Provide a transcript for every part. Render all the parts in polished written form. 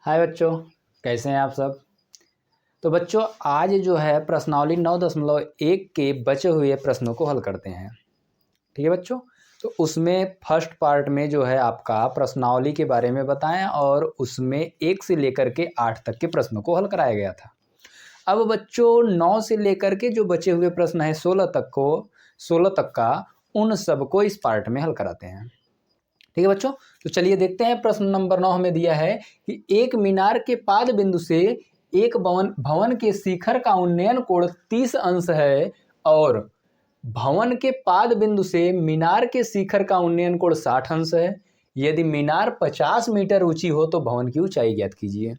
हाय बच्चों, कैसे हैं आप सब। तो बच्चों आज जो है प्रश्नावली 9.1 के बचे हुए प्रश्नों को हल करते हैं। ठीक है बच्चों, तो उसमें फर्स्ट पार्ट में जो है आपका प्रश्नावली के बारे में बताएं और उसमें 1 से लेकर के 8 तक के प्रश्नों को हल कराया गया था। अब बच्चों 9 से लेकर के जो बचे हुए प्रश्न है 16 तक का उन सबको इस पार्ट में हल कराते हैं। ठीक है बच्चों, तो चलिए देखते हैं। प्रश्न नंबर 9 हमें दिया है कि एक मीनार के पाद बिंदु से एक भवन के शिखर का उन्नयन कोण 30 अंश है और भवन के पाद बिंदु से मीनार के शिखर का उन्नयन कोण 60 अंश है। यदि मीनार 50 मीटर ऊंची हो तो भवन की ऊंचाई ज्ञात कीजिए।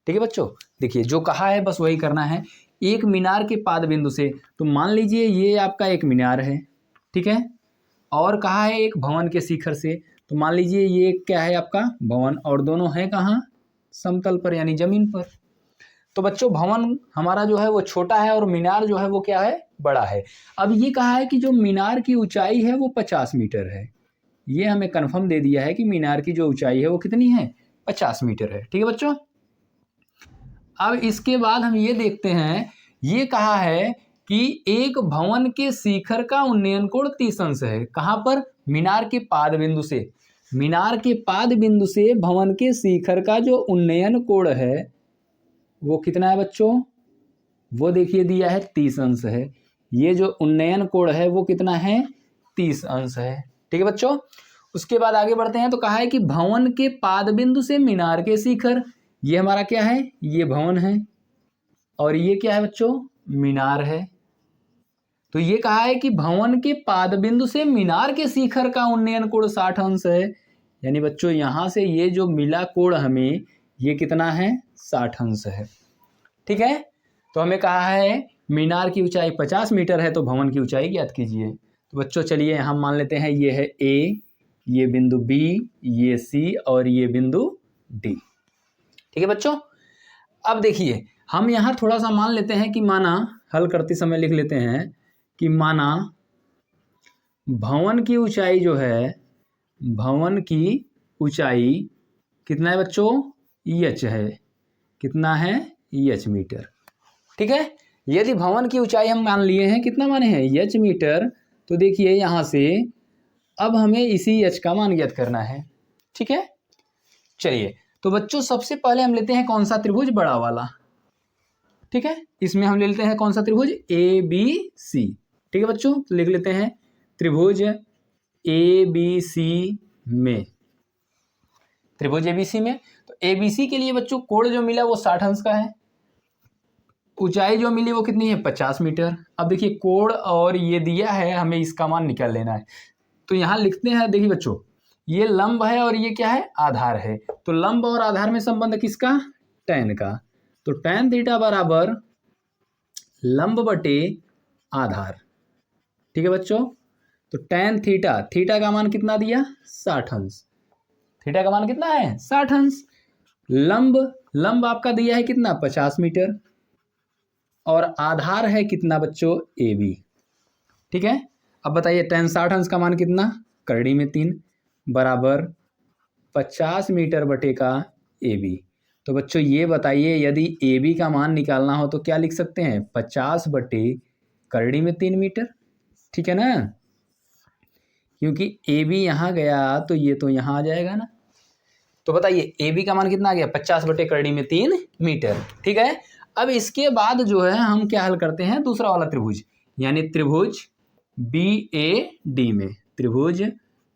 ठीक है बच्चों, देखिए जो कहा है बस वही करना है। एक मीनार के पाद बिंदु से, तो मान लीजिए ये आपका एक मीनार है, ठीक है, और कहा है एक भवन के शिखर से, तो मान लीजिए ये क्या है आपका भवन, और दोनों है कहाँ, समतल पर यानी जमीन पर। तो बच्चों भवन हमारा जो है वो छोटा है और मीनार जो है वो क्या है, बड़ा है। अब ये कहा है कि जो मीनार की ऊंचाई है वो 50 मीटर है। ये हमें कंफर्म दे दिया है कि मीनार की जो ऊंचाई है वो कितनी है, 50 मीटर है। ठीक है बच्चों, अब इसके बाद हम ये देखते हैं, ये कहा है कि एक भवन के शिखर का उन्नयन कोण 30 अंश है। कहाँ पर, मीनार के पाद बिंदु से। मीनार के पाद बिंदु से भवन के शिखर का जो उन्नयन कोण है वो कितना है बच्चों, वो देखिए दिया है 30 अंश है। ये जो उन्नयन कोण है वो कितना है, 30 अंश है। ठीक है बच्चों, उसके बाद आगे बढ़ते हैं। तो कहा है कि भवन के पाद बिंदु से मीनार के शिखर, ये हमारा क्या है, ये भवन है और ये क्या है बच्चों, मीनार है। तो ये कहा है कि भवन के पाद बिंदु से मीनार के शिखर का उन्नयन कोण 60 अंश है। यानी बच्चों यहां से ये जो मिला कोण हमें ये कितना है, 60 अंश है। ठीक है, तो हमें कहा है मीनार की ऊंचाई 50 मीटर है तो भवन की ऊंचाई ज्ञात कीजिए। तो बच्चों चलिए हम मान लेते हैं ये है ए, ये बिंदु बी, ये सी और ये बिंदु डी। ठीक है बच्चों, अब देखिए हम यहाँ थोड़ा सा मान लेते हैं कि माना, हल करते समय लिख लेते हैं कि माना भवन की ऊंचाई जो है, भवन की ऊंचाई कितना है बच्चों, एच है। कितना है, एच मीटर। ठीक है, यदि भवन की ऊंचाई हम मान लिए हैं, कितना माने हैं, एच मीटर, तो देखिए यहां से अब हमें इसी एच का मान ज्ञात करना है। ठीक है, चलिए तो बच्चों सबसे पहले हम लेते हैं कौन सा त्रिभुज, बड़ा वाला। ठीक है, इसमें हम ले लेते हैं कौन सा त्रिभुज, ए बी सी। ठीक है बच्चों, तो लिख लेते हैं त्रिभुज ए बी सी में, त्रिभुज एबीसी में। तो एबीसी के लिए बच्चों कोण जो मिला वो 60 अंश का है, ऊंचाई जो मिली वो कितनी है, 50 मीटर। अब देखिए कोण और ये दिया है, हमें इसका मान निकाल लेना है। तो यहां लिखते हैं, देखिए बच्चों ये लंब है और ये क्या है, आधार है। तो लंब और आधार में संबंध किसका, टैन का। तो टैन थीटा बराबर लंब बटे आधार। ठीक है बच्चों, तो टैन थीटा, थीटा का मान कितना दिया, 60 अंश। थीटा का मान कितना है, 60 अंश। लंब आपका दिया है कितना, 50 मीटर और आधार है कितना बच्चों, ए बी। ठीक है, अब बताइए टैन 60 अंश का मान कितना, करड़ी में 3 बराबर 50 मीटर बटे का ए बी। तो बच्चों ये बताइए यदि ए बी का मान निकालना हो तो क्या लिख सकते हैं, 50 बटे करड़ी में 3 मीटर। ठीक है ना, क्योंकि ए बी यहाँ गया तो ये तो यहाँ आ जाएगा ना। तो बताइए ए बी का मान कितना आ गया, 50 बटे करड़ी में 3 मीटर। ठीक है, अब इसके बाद जो है हम क्या हल करते हैं, दूसरा वाला त्रिभुज, यानी त्रिभुज बी ए डी में, त्रिभुज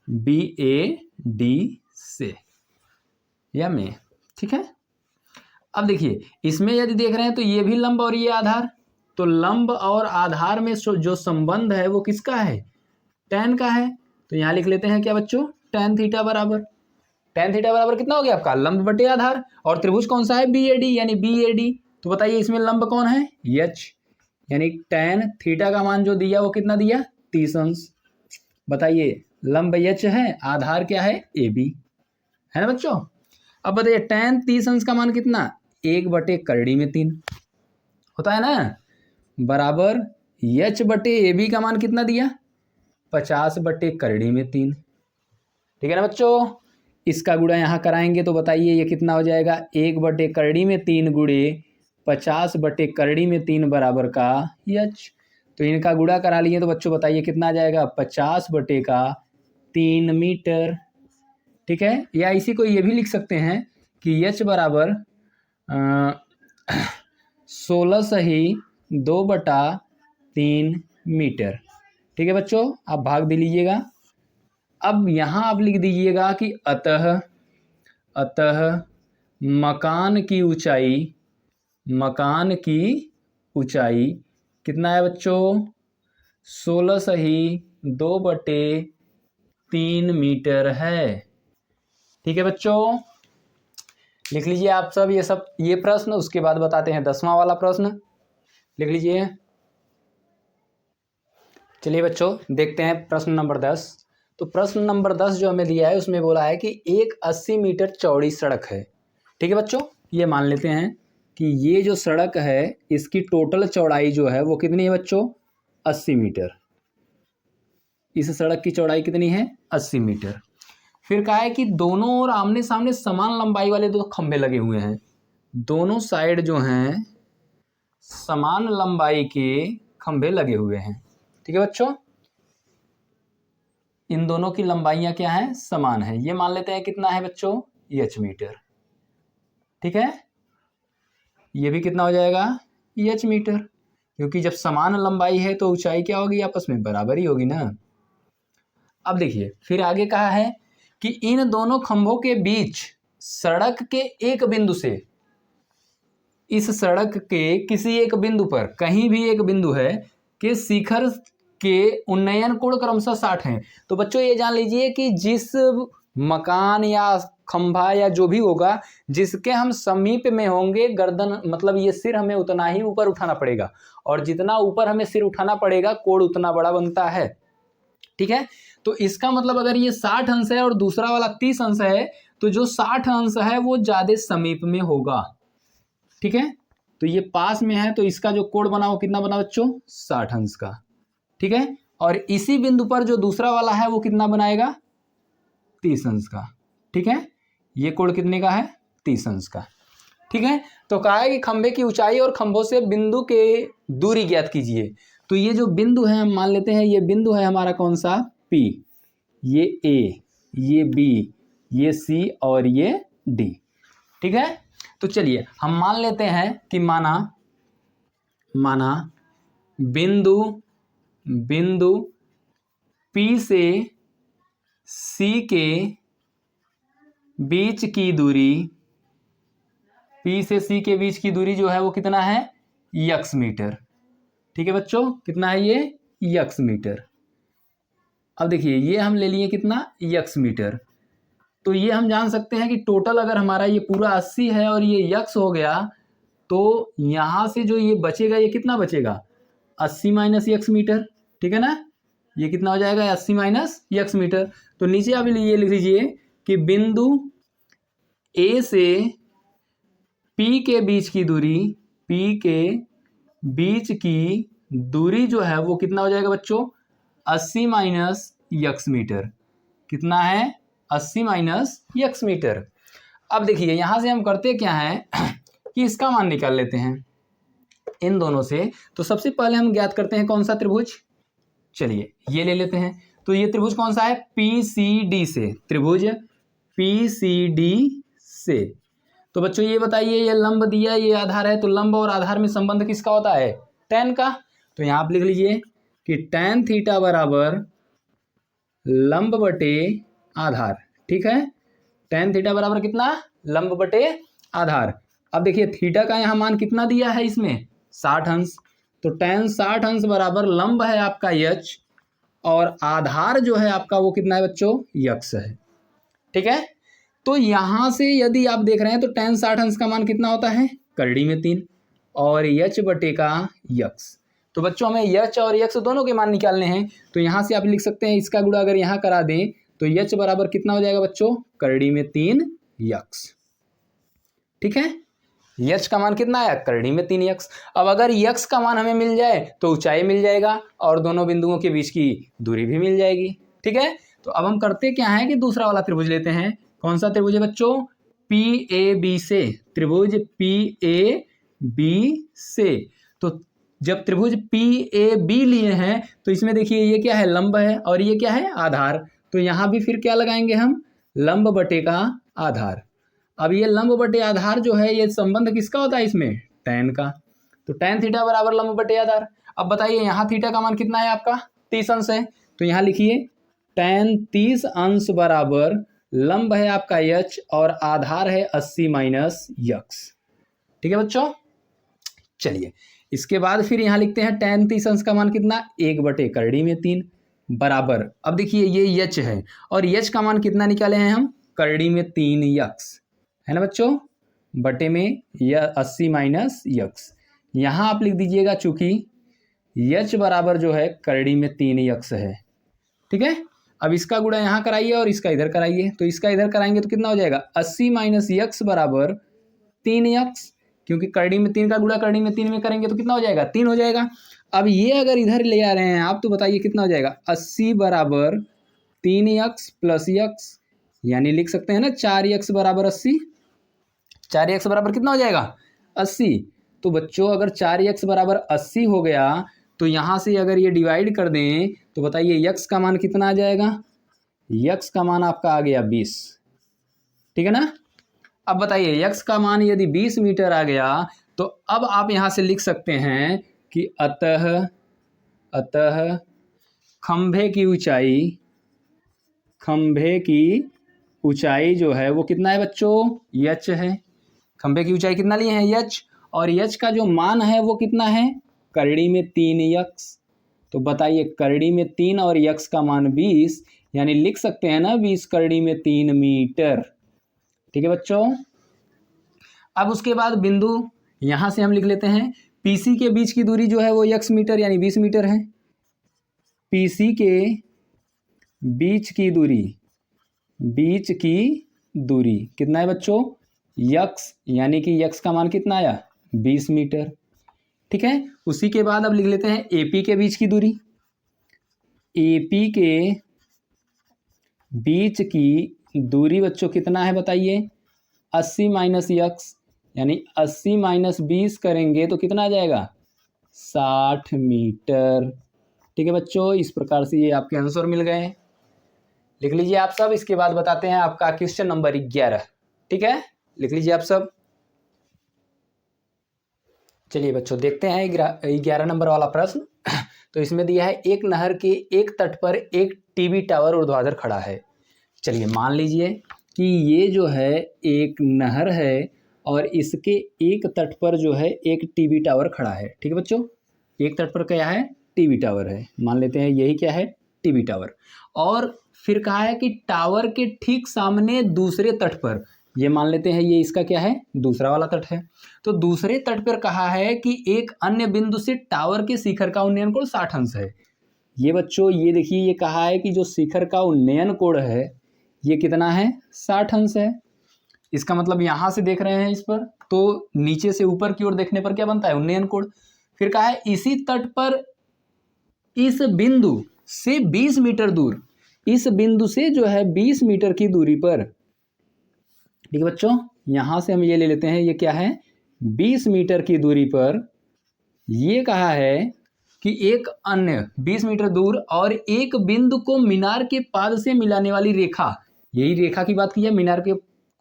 बी ए डी से या में। ठीक है, अब देखिए इसमें यदि देख रहे हैं तो ये भी लंब और ये आधार, तो लंब और आधार में जो संबंध है वो किसका है, टैन का है। तो यहाँ लिख लेते हैं क्या बच्चों, टैन थीटा बराबर, टैन थीटा बराबर कितना हो गया आपका, लंब बटे आधार। और त्रिभुज कौन सा है, बी ए डी, यानी बी ए डी। तो बताइए इसमें लंब कौन है, एच, यानी टैन थीटा का मान जो दिया वो कितना दिया, 30 अंश। बताइए लंब एच है, आधार क्या है, ए बी, है ना बच्चों। अब बताइए टैन 30 अंश का मान कितना, 1 बटे करड़ी में 3 होता है ना, बराबर एच बटे ए बी का मान कितना दिया, 50 बटे करड़ी में 3। ठीक है ना बच्चों, इसका गुणा यहाँ कराएंगे तो बताइए ये कितना हो जाएगा, 1/करड़ी में 3 गुणे 50/करड़ी में 3 बराबर का यच। तो इनका गुणा करा लिए तो बच्चों बताइए कितना आ जाएगा, 50/3 मीटर। ठीक है, या इसी को ये भी लिख सकते हैं कि यच बराबर 16 सही 2/3 मीटर। ठीक है बच्चों, आप भाग दे लीजिएगा। अब यहाँ आप लिख दीजिएगा कि अतः मकान की ऊंचाई कितना है बच्चों, 16 सही 2/3 मीटर है। ठीक है बच्चों, लिख लीजिए आप सब ये प्रश्न। उसके बाद बताते हैं 10वां वाला प्रश्न, लिख लीजिए। चलिए बच्चों देखते हैं प्रश्न नंबर 10। तो प्रश्न नंबर 10 जो हमें दिया है उसमें बोला है कि एक 80 मीटर चौड़ी सड़क है। ठीक है बच्चों, ये मान लेते हैं कि ये जो सड़क है इसकी टोटल चौड़ाई जो है वो कितनी है बच्चों, 80 मीटर। इस सड़क की चौड़ाई कितनी है, 80 मीटर। फिर कहा है कि दोनों ओर आमने सामने समान लंबाई वाले 2 खंभे लगे हुए हैं। दोनों साइड जो हैं समान लंबाई के खंभे लगे हुए हैं। ठीक है बच्चों, इन दोनों की लंबाइयां क्या है, समान है। ये मान लेते हैं कितना है बच्चों, एच मीटर। ठीक है, ये भी कितना हो जाएगा, एच मीटर, क्योंकि जब समान लंबाई है तो ऊंचाई क्या होगी, आपस में बराबर ही होगी ना। अब देखिए फिर आगे कहा है कि इन दोनों खंभों के बीच सड़क के एक बिंदु से, इस सड़क के किसी एक बिंदु पर, कहीं भी एक बिंदु है कि शिखर के उन्नयन कोण क्रमशः 60 हैं। तो बच्चों ये जान लीजिए कि जिस मकान या खंभा या जो भी होगा जिसके हम समीप में होंगे, गर्दन मतलब ये सिर हमें उतना ही ऊपर उठाना पड़ेगा, और जितना ऊपर हमें सिर उठाना पड़ेगा कोण उतना बड़ा बनता है। ठीक है, तो इसका मतलब अगर ये 60 अंश है और दूसरा वाला 30 अंश है तो जो 60 अंश है वो ज्यादा समीप में होगा। ठीक है, तो ये पास में है तो इसका जो कोण बना वो कितना बना बच्चों, 60 अंश का। ठीक है, और इसी बिंदु पर जो दूसरा वाला है वो कितना बनाएगा, 30 अंश का। ठीक है, ये कोण कितने का है, 30 अंश का। ठीक है, तो कहा है कि खंभे की ऊंचाई और खंभों से बिंदु के दूरी ज्ञात कीजिए। तो ये जो बिंदु है हम मान लेते हैं ये बिंदु है हमारा कौन सा, P, ये A, ये B, ये C और ये D। ठीक है, तो चलिए हम मान लेते हैं कि माना बिंदु P से C के बीच की दूरी, P से C के बीच की दूरी जो है वो कितना है, x मीटर। ठीक है बच्चों, कितना है ये, x मीटर। अब देखिए ये हम ले लिए कितना, x मीटर। तो ये हम जान सकते हैं कि टोटल अगर हमारा ये पूरा 80 है और ये x हो गया तो यहाँ से जो ये बचेगा ये कितना बचेगा, 80 माइनस x मीटर। ठीक है ना, ये कितना हो जाएगा, 80 माइनस x मीटर। तो नीचे आप ये लिख लीजिए कि बिंदु A से P के बीच की दूरी, P के बीच की दूरी जो है वो कितना हो जाएगा बच्चों, 80 माइनस x मीटर। कितना है, 80 माइनस x मीटर। अब देखिए यहां से हम करते क्या है कि इसका मान निकाल लेते हैं इन दोनों से। तो सबसे पहले हम ज्ञात करते हैं कौन सा त्रिभुज, चलिए ये ले लेते हैं। तो ये त्रिभुज कौन सा है, PCD से, त्रिभुज PCD से। तो बच्चों ये बताइए, ये लंब दिया ये आधार है, तो लंब और आधार में संबंध किसका होता है, tan का। तो यहाँ आप लिख लीजिए कि tan थीटा बराबर लंब बटे आधार। ठीक है, tan थीटा बराबर कितना, लंब बटे आधार। अब देखिए थीटा का यहाँ मान कितना दिया है इसमें, 60 अंश। तो tan 60 अंश बराबर लंब है आपका h और आधार जो है आपका वो कितना है बच्चों, x है। ठीक है, तो यहां से यदि आप देख रहे हैं तो tan 60 अंश का मान कितना होता है, करड़ी में 3 और h बटे का x। तो बच्चों हमें h और x दोनों के मान निकालने हैं। तो यहां से आप लिख सकते हैं इसका गुणा अगर यहाँ करा दें तो h बराबर कितना हो जाएगा बच्चों, करड़ी में 3 x। ठीक है, यक्स का मान कितना है, करड़ी में 3 यक्स। अब अगर यक्स का मान हमें मिल जाए तो ऊंचाई मिल जाएगा और दोनों बिंदुओं के बीच की दूरी भी मिल जाएगी। ठीक है, तो अब हम करते क्या है कि दूसरा वाला त्रिभुज लेते हैं। कौन सा त्रिभुज है बच्चों? पी ए बी से, त्रिभुज पी ए बी से। तो जब त्रिभुज पी ए बी लिए हैं तो इसमें देखिए ये क्या है? लंब है और ये क्या है? आधार। तो यहाँ भी फिर क्या लगाएंगे हम? लंब बटे का आधार। अब ये लंब बटे आधार जो है ये संबंध किसका होता है इसमें? टैन का। तो टैन थीटा बराबर लंब बटे आधार। अब बताइए यहाँ थीटा का मान कितना है आपका? 30 अंश है। तो यहाँ लिखिए टैन 30 अंश बराबर लंब है आपका यच और आधार है 80 माइनस यक्स। ठीक है बच्चों, चलिए इसके बाद फिर यहाँ लिखते हैं टैन 30 अंश का मान कितना? 1/√3 बराबर। अब देखिए ये यच है और यच का मान कितना निकाले हैं हम? √3 यक्स है ना बच्चों, बटे में यह 80 माइनस यक्स। यहाँ आप लिख दीजिएगा चूंकि यच बराबर जो है 3 यक्स है। ठीक है, अब इसका गुणा यहाँ कराइए और इसका इधर कराइए। तो इसका इधर कराएंगे तो कितना हो जाएगा? 80 माइनस यक्स बराबर 3 यक्स, क्योंकि 3 का गुणा 3 में करेंगे तो कितना हो जाएगा? 3 हो जाएगा। अब ये अगर इधर ले आ रहे हैं आप तो बताइए कितना हो जाएगा? 80 बराबर 3 यक्स प्लस यक्स, यानी लिख सकते हैं ना 4 यक्स बराबर 80। 4 यक्स बराबर कितना हो जाएगा? 80। तो बच्चों अगर 4 यक्स बराबर 80 हो गया तो यहाँ से अगर ये डिवाइड कर दें तो बताइए यक्स का मान कितना आ जाएगा? यक्स का मान आपका आ गया 20। ठीक है ना। अब बताइए यक्स का मान यदि 20 मीटर आ गया तो अब आप यहाँ से लिख सकते हैं कि अतः खंभे की ऊंचाई जो है वो कितना है बच्चों? यच है। खंभे की ऊंचाई कितना लिए हैं? यच। और यच का जो मान है वो कितना है? 3 यक्स। तो बताइए 3 और यक्स का मान 20, यानी लिख सकते हैं ना 20 3 मीटर। ठीक है बच्चों। अब उसके बाद बिंदु यहां से हम लिख लेते हैं पीसी के बीच की दूरी जो है वो यक्स मीटर यानी 20 मीटर है। पीसी के बीच की दूरी कितना है बच्चों? यक्स, यानी कि यक्स का मान कितना आया? 20 मीटर। ठीक है, उसी के बाद अब लिख लेते हैं एपी के बीच की दूरी। एपी के बीच की दूरी बच्चों कितना है बताइए? 80 माइनस यक्स, यानी 80 माइनस 20 करेंगे तो कितना आ जाएगा? 60 मीटर। ठीक है बच्चों, इस प्रकार से ये आपके आंसर मिल गए। लिख लीजिए आप सब। इसके बाद बताते हैं आपका क्वेश्चन नंबर 11। ठीक है, लिख लीजिए आप सब। चलिए बच्चों देखते हैं 11 नंबर वाला प्रश्न। तो इसमें दिया है एक नहर के एक तट पर एक टीवी टावर ऊर्ध्वाधर खड़ा है। चलिए मान लीजिए कि ये जो है एक नहर है और इसके एक तट पर जो है एक टीवी टावर खड़ा है। ठीक है बच्चों, एक तट पर क्या है? टीवी टावर है। मान लेते हैं यही क्या है? TV tower. और फिर कहा है कि टावर के ठीक सामने दूसरे तट पर, ये मान लेते हैं ये इसका क्या है? दूसरा वाला तट है। तो दूसरे तट पर कहा है कि एक अन्य बिंदु से टावर के शिखर का उन्नयन कोण 60 अंश है। ये बच्चों ये देखिए ये कहा है कि जो शिखर का उन्नयन कोण है ये कितना है? 60 अंश है। इसका मतलब यहाँ से देख रहे हैं इस पर तो नीचे से ऊपर की ओर देखने पर क्या बनता है? उन्नयन कोण। फिर कहा है इसी तट पर इस बिंदु से 20 मीटर दूर, इस बिंदु से जो है 20 मीटर की दूरी पर, ठीक है बच्चों, यहां से हम ये ले लेते हैं ये क्या है? 20 मीटर की दूरी पर ये कहा है कि एक अन्य 20 मीटर दूर और एक बिंदु को मीनार के पाद से मिलाने वाली रेखा, यही रेखा की बात की है, मीनार के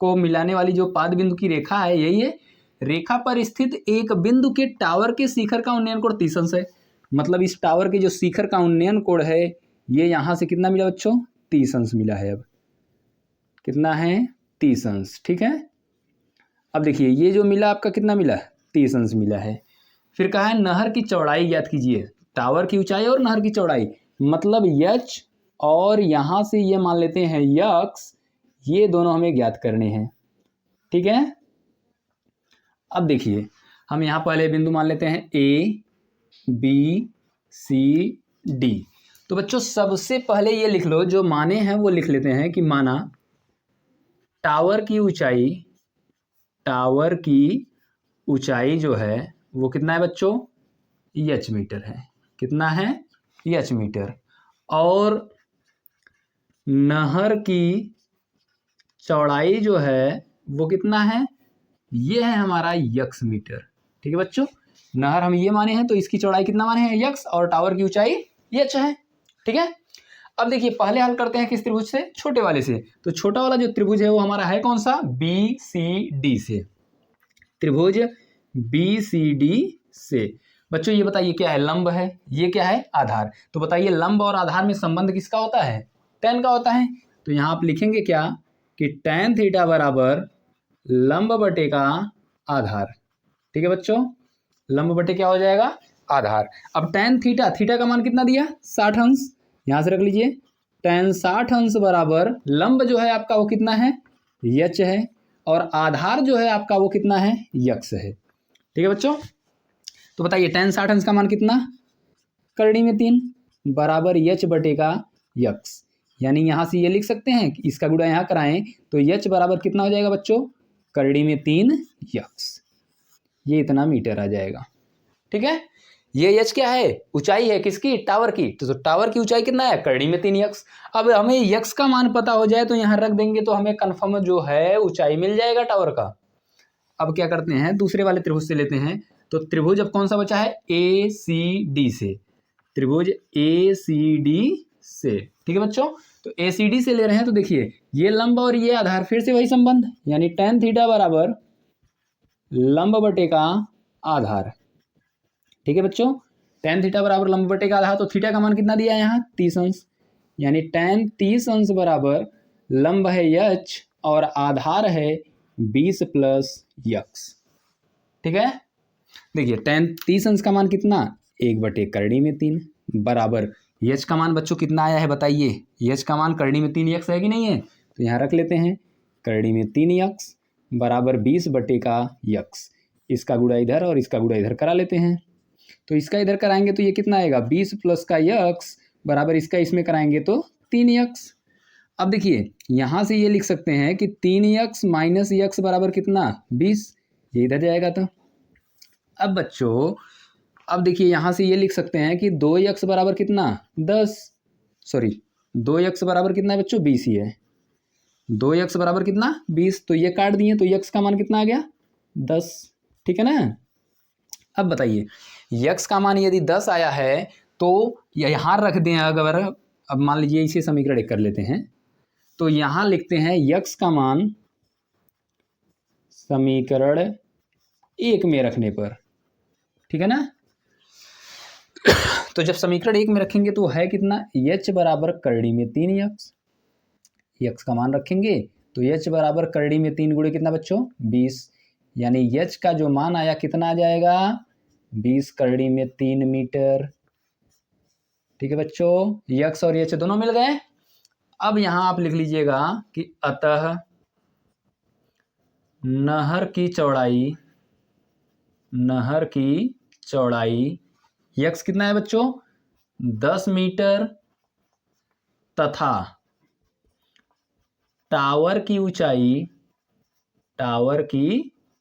को मिलाने वाली जो पाद बिंदु की रेखा है यही है। रेखा पर स्थित एक बिंदु के टावर के शिखर का उन्नयन कोण 30 अंश है। मतलब इस टावर के जो शिखर का उन्नयन कोण है ये यहाँ से कितना मिला बच्चों? 30 अंश मिला है। अब कितना है? 30 अंश। ठीक है, अब देखिए ये जो मिला आपका कितना मिला? 30 अंश मिला है। फिर कहा है नहर की चौड़ाई ज्ञात कीजिए। टावर की ऊंचाई और नहर की चौड़ाई, मतलब यच और यहाँ से ये मान लेते हैं यक्स, ये दोनों हमें ज्ञात करने हैं। ठीक है, अब देखिए हम यहाँ पहले बिंदु मान लेते हैं ए बी सी डी। तो बच्चों सबसे पहले ये लिख लो, जो माने हैं वो लिख लेते हैं कि माना टावर की ऊंचाई जो है वो कितना है बच्चों? एच मीटर है। कितना है? H metre. और नहर की चौड़ाई जो है वो कितना है, ये है हमारा यक्स मीटर। ठीक है बच्चों, नहर हम ये माने हैं तो इसकी चौड़ाई कितना माने हैं, यक्स, और टावर की ऊंचाई एच है। ठीक है, अब देखिए पहले हल करते हैं किस त्रिभुज से, छोटे वाले से। तो छोटा वाला जो त्रिभुज है वो हमारा है कौन सा, बी सी डी से, त्रिभुज बी सी डी से। बच्चों ये बताइए क्या है, लंब है, ये क्या है, आधार। तो बताइए लंब और आधार में संबंध किसका होता है, tan का होता है। तो यहाँ आप लिखेंगे क्या कि tan थीटा बराबर लंब बटे का आधार। ठीक है बच्चों, लंब बटे क्या हो जाएगा, आधार। अब tan थीटा, थीटा का मान कितना दिया, 60 अंश, यहाँ से रख लीजिए। tan 60 अंश बराबर लंब जो है आपका वो कितना है, यच है, और आधार जो है आपका वो कितना है, यक्स है। ठीक है बच्चों, तो बताइए tan 60 अंश का मान कितना, करड़ी में 3 बराबर यच बटे का यक्स। यानी यहाँ से ये लिख सकते हैं कि इसका गुणा यहाँ कराएं तो यच बराबर कितना हो जाएगा बच्चों, करड़ी में 3 यक्स, ये इतना मीटर आ जाएगा। ठीक है, ये यच क्या है, ऊंचाई है किसकी, टावर की। तो टावर की ऊंचाई कितना है, करड़ी में 3 यक्स। अब हमें यक्स का मान पता हो जाए तो यहाँ रख देंगे तो हमें कन्फर्म जो है ऊंचाई मिल जाएगा टावर का। अब क्या करते हैं, दूसरे वाले त्रिभुज से लेते हैं। तो त्रिभुज अब कौन सा बचा है, ए सी डी से, त्रिभुज ए सी डी से। ठीक है बच्चों, तो ए सी डी से ले रहे हैं तो देखिए ये लंब और ये आधार, फिर से वही संबंध, यानी tan थीटा बराबर लंब बटे का आधार। ठीक है बच्चों, tan थीटा बराबर लंब बटे का आधार, तो थीटा का मान कितना दिया है यहाँ, 30 अंश, यानी tan 30 अंश बराबर लंब है यच और आधार है 20 प्लस यक्स। ठीक है, देखिए tan 30 अंश का मान कितना, 1 बटे करड़ी में 3 बराबर यच का मान बच्चों कितना आया है बताइए, यच का मान करड़ी में 3 यक्स है कि नहीं है। तो यहाँ रख लेते हैं, करड़ी में 3 यक्स बराबर 20 बटे का यक्स, इसका गुणा इधर और इसका गुणा इधर करा लेते हैं। तो इसका इधर कराएंगे तो ये कितना आएगा, 20 प्लस का यक्स बराबर इसका इसमें कराएंगे तो 3 यक्स। अब देखिए यहाँ से ये लिख सकते हैं कि 3 यक्स माइनस यक्स बराबर कितना, 20, ये इधर जाएगा। तो अब बच्चों अब देखिए यहाँ से ये लिख सकते हैं कि 2 यक्स बराबर कितना, 10, सॉरी 2 यक्स बराबर कितना है बच्चों, 20 ही है। 2 यक्स बराबर कितना, 20, तो ये काट दिए तो यक्स का मान कितना आ गया, 10। ठीक है ना, अब बताइए यक्स का मान यदि 10 आया है तो यहाँ रख दें अगर, अब मान लीजिए इसे समीकरण 1 कर लेते हैं, तो यहाँ लिखते हैं यक्स का मान समीकरण 1 में रखने पर। ठीक है ना, तो जब समीकरण 1 में रखेंगे तो है कितना, यच बराबर करड़ी में 3 यक्स, यक्स का मान रखेंगे तो यच बराबर करड़ी में 3 गुणे कितना बच्चों, 20, यानी यच का जो मान आया कितना आ जाएगा, 20 करड़ी में 3 मीटर। ठीक है बच्चों, यक्स और यच दोनों मिल गए। अब यहां आप लिख लीजिएगा कि अतः नहर की चौड़ाई यक्स कितना है बच्चों, 10 मीटर, तथा टावर की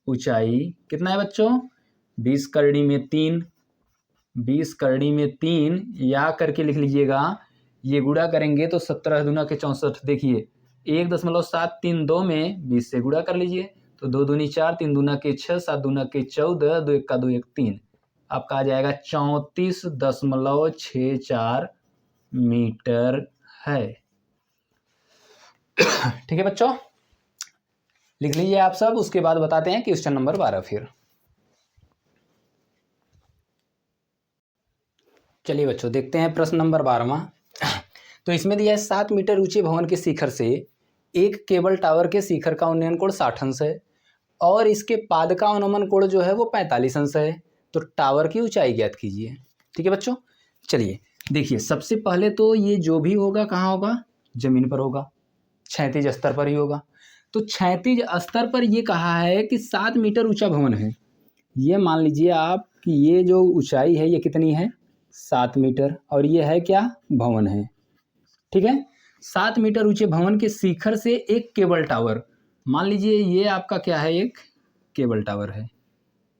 ऊंचाई कितना है बच्चों, 20 करड़ी में 3, 20 करड़ी में 3 या करके लिख लीजिएगा। ये गुणा करेंगे तो 17 दूना के 64, देखिए 1.732 में 20 से गुणा कर लीजिए तो 2 दूनी 4, 3 दूना के 6, 7 दूना के 14, 2 1 का 2 1 3, आपका आ जाएगा 34.64 मीटर है। ठीक है बच्चों, लिख लीजिए आप सब, उसके बाद बताते हैं क्वेश्चन नंबर 12। फिर चलिए बच्चों देखते हैं प्रश्न नंबर 12वां। तो इसमें दिया है 7 मीटर ऊंचे भवन के शिखर से एक केबल टावर के शिखर का उन्नयन कोण 60 अंश है और इसके पाद का अनुमान कोण जो है वो 45 अंश है। तो टावर की ऊंचाई ज्ञात कीजिए। ठीक है बच्चों, चलिए देखिए सबसे पहले तो ये जो भी होगा कहाँ होगा, जमीन पर होगा, क्षैतिज स्तर पर ही होगा। तो क्षैतिज स्तर पर ये कहा है कि 7 मीटर ऊंचा भवन है। ये मान लीजिए आप कि ये जो ऊंचाई है ये कितनी है, 7 मीटर, और ये है क्या, भवन है। ठीक है, 7 मीटर ऊंचे भवन के शिखर से एक केबल टावर, मान लीजिए ये आपका क्या है, एक केबल टावर है।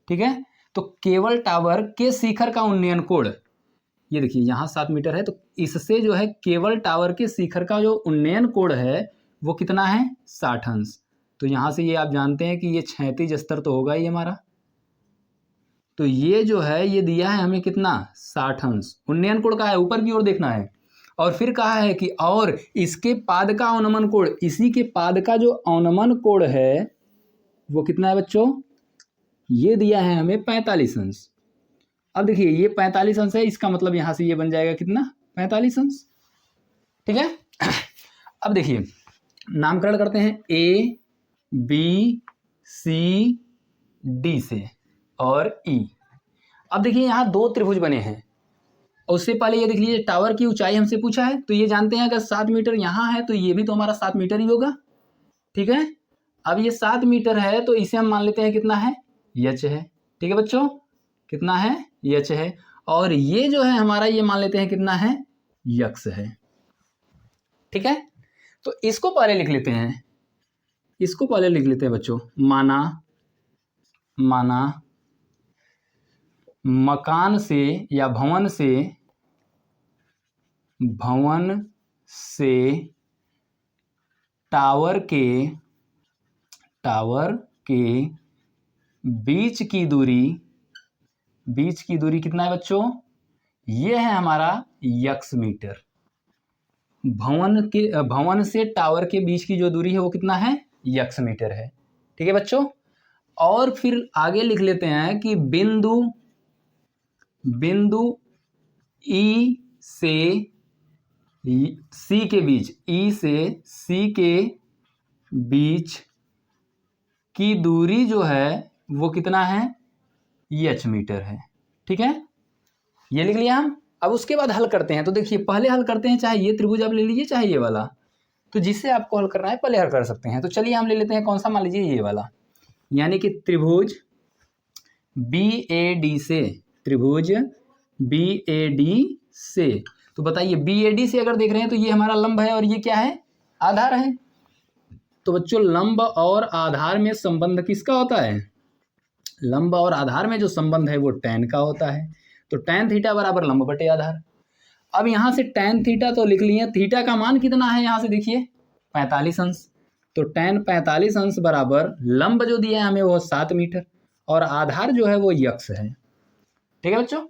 ठीक है, तो केबल टावर के शिखर का उन्नयन कोण, ये देखिए यहाँ 7 मीटर है, तो इससे जो है केबल टावर के शिखर का जो उन्नयन कोण है वो कितना है 60 अंश। तो यहाँ से ये आप जानते हैं कि ये 36 स्तर तो होगा ही हमारा। तो ये जो है ये दिया है हमें कितना 60 अंश। उन्नयन कोण का है, ऊपर की ओर देखना है। और फिर कहा है कि और इसके पाद का अवनमन कोण, इसी के पाद का जो अवनमन कोण है वो कितना है बच्चों, ये दिया है हमें 45 अंश। अब देखिए ये 45 अंश है, इसका मतलब यहाँ से ये बन जाएगा कितना 45 अंश। ठीक है। अब देखिए नामकरण करते हैं ए बी सी डी से और ई। अब देखिए यहाँ दो त्रिभुज बने हैं। उससे पहले ये देख लीजिए टावर की ऊंचाई हमसे पूछा है, तो ये जानते हैं अगर 7 मीटर यहाँ है तो ये भी तो हमारा 7 मीटर ही होगा। ठीक है। अब ये 7 मीटर है तो इसे हम मान लेते हैं कितना है यच है। ठीक है बच्चों, कितना है यच है। और ये जो है हमारा ये मान लेते हैं कितना है यक्स है। ठीक है। तो इसको पहले लिख लेते हैं, इसको पहले लिख लेते हैं बच्चों। माना मकान से या भवन से टावर के बीच की दूरी कितना है बच्चों, ये है हमारा यक्स मीटर। भवन से टावर के बीच की जो दूरी है वो कितना है यक्स मीटर है। ठीक है बच्चों। और फिर आगे लिख लेते हैं कि बिंदु ई से सी के बीच, ई से सी के बीच की दूरी जो है वो कितना है एच मीटर है। ठीक है, ये लिख लिया हम। अब उसके बाद हल करते हैं। तो देखिए पहले हल करते हैं, चाहे ये त्रिभुज आप ले लीजिए चाहे ये वाला, तो जिससे आपको हल करना है पहले हल कर सकते हैं। तो चलिए हम ले लेते हैं कौन सा, मान लीजिए ये वाला, यानी कि त्रिभुज BAD से। तो बताइए BAD से अगर देख रहे हैं तो ये हमारा लंब है और ये क्या है आधार है। तो बच्चों लंब और आधार में संबंध किसका होता है, लंब और आधार में जो संबंध है वो टैन का होता है। तो टैन थीटा बराबर लंब बटे आधार। अब यहाँ से टैन थीटा तो लिख लिए, थीटा का मान कितना है यहाँ से देखिए 45 अंश। तो टैन 45 अंश बराबर लंब जो दिया है हमें वो 7 मीटर और आधार जो है वो यक्स है। ठीक है बच्चों।